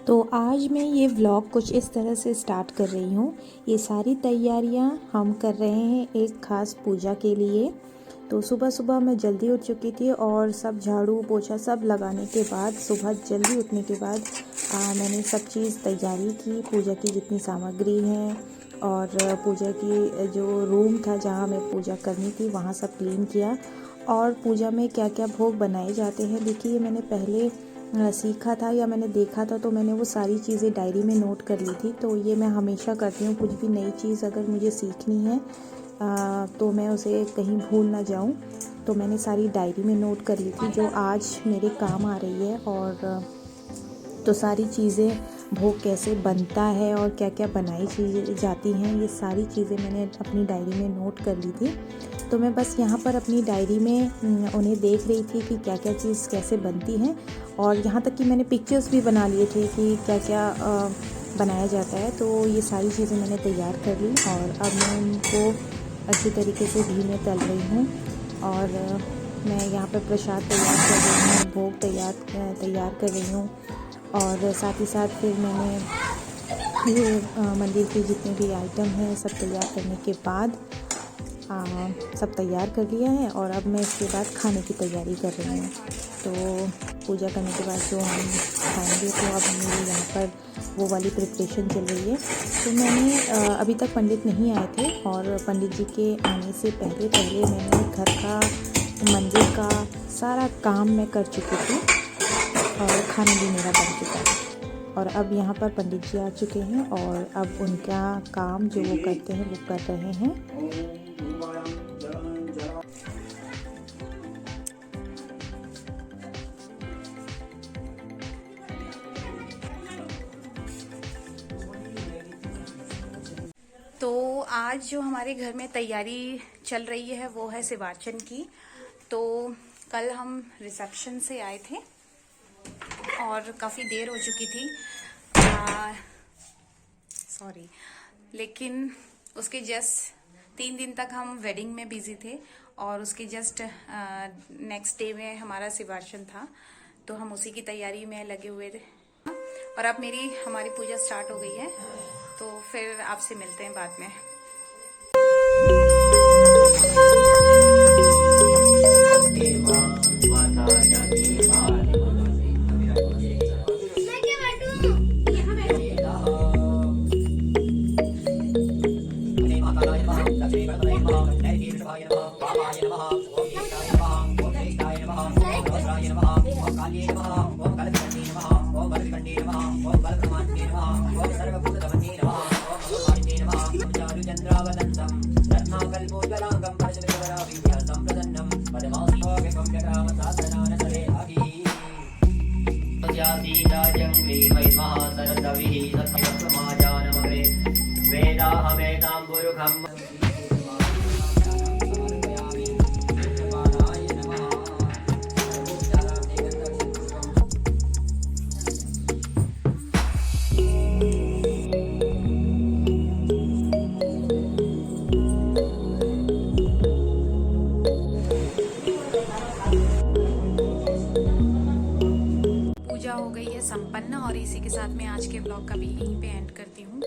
तो आज मैं ये व्लॉग कुछ इस तरह से स्टार्ट कर रही हूँ। ये सारी तैयारियाँ हम कर रहे हैं एक ख़ास पूजा के लिए। तो सुबह सुबह मैं जल्दी उठ चुकी थी और सब झाड़ू पोछा सब लगाने के बाद, सुबह जल्दी उठने के बाद मैंने सब चीज़ तैयारी की। पूजा की जितनी सामग्री है और पूजा की जो रूम था जहाँ मैं पूजा करनी थी वहाँ सब क्लीन किया। और पूजा में क्या क्या भोग बनाए जाते हैं, देखिए मैंने पहले सीखा था या मैंने देखा था, तो मैंने वो सारी चीज़ें डायरी में नोट कर ली थी। तो ये मैं हमेशा करती हूँ, कुछ भी नई चीज़ अगर मुझे सीखनी है तो मैं उसे कहीं भूल ना जाऊँ। तो मैंने सारी डायरी में नोट कर ली थी जो आज मेरे काम आ रही है। और तो सारी चीज़ें, भोग कैसे बनता है और क्या क्या बनाई चीज़ें जाती हैं, ये सारी चीज़ें मैंने अपनी डायरी में नोट कर ली थी। तो मैं बस यहाँ पर अपनी डायरी में उन्हें देख रही थी कि क्या क्या चीज़ कैसे बनती हैं। और यहाँ तक कि मैंने पिक्चर्स भी बना लिए थे कि क्या क्या बनाया जाता है। तो ये सारी चीज़ें मैंने तैयार कर ली और अब मैं उनको अच्छी तरीके से घी में तल रही हूँ। और मैं यहाँ पर प्रसाद तैयार कर रही हूँ, भोग तैयार कर रही हूँ। और साथ ही साथ फिर मैंने ये मंदिर के जितने भी आइटम हैं सब तैयार करने के बाद सब तैयार कर लिया है। और अब मैं इसके बाद खाने की तैयारी कर रही हूँ। तो पूजा करने के बाद जो हम खाएंगे, तो अब मेरी यहाँ पर वो वाली प्रिपरेशन चल रही है। तो मैंने अभी तक पंडित नहीं आए थे और पंडित जी के आने से पहले पहले मैंने घर का, मंदिर का सारा काम मैं कर चुकी थी और खाना भी मेरा बन चुका है। और अब यहाँ पर पंडित जी आ चुके हैं और अब उनका काम जो वो करते हैं वो कर रहे हैं। तो आज जो हमारे घर में तैयारी चल रही है वो है शिवार्चन की। तो कल हम रिसेप्शन से आए थे और काफ़ी देर हो चुकी थी, सॉरी, लेकिन उसके जस्ट 3 दिन तक हम वेडिंग में बिजी थे और उसके जस्ट नेक्स्ट डे में हमारा शिवार्चन था। तो हम उसी की तैयारी में लगे हुए थे और अब हमारी पूजा स्टार्ट हो गई है। तो फिर आपसे मिलते हैं बाद में। पूजा हो गई है संपन्न और इसी के साथ मैं आज के ब्लॉग का भी यहीं पे एंड करती हूँ।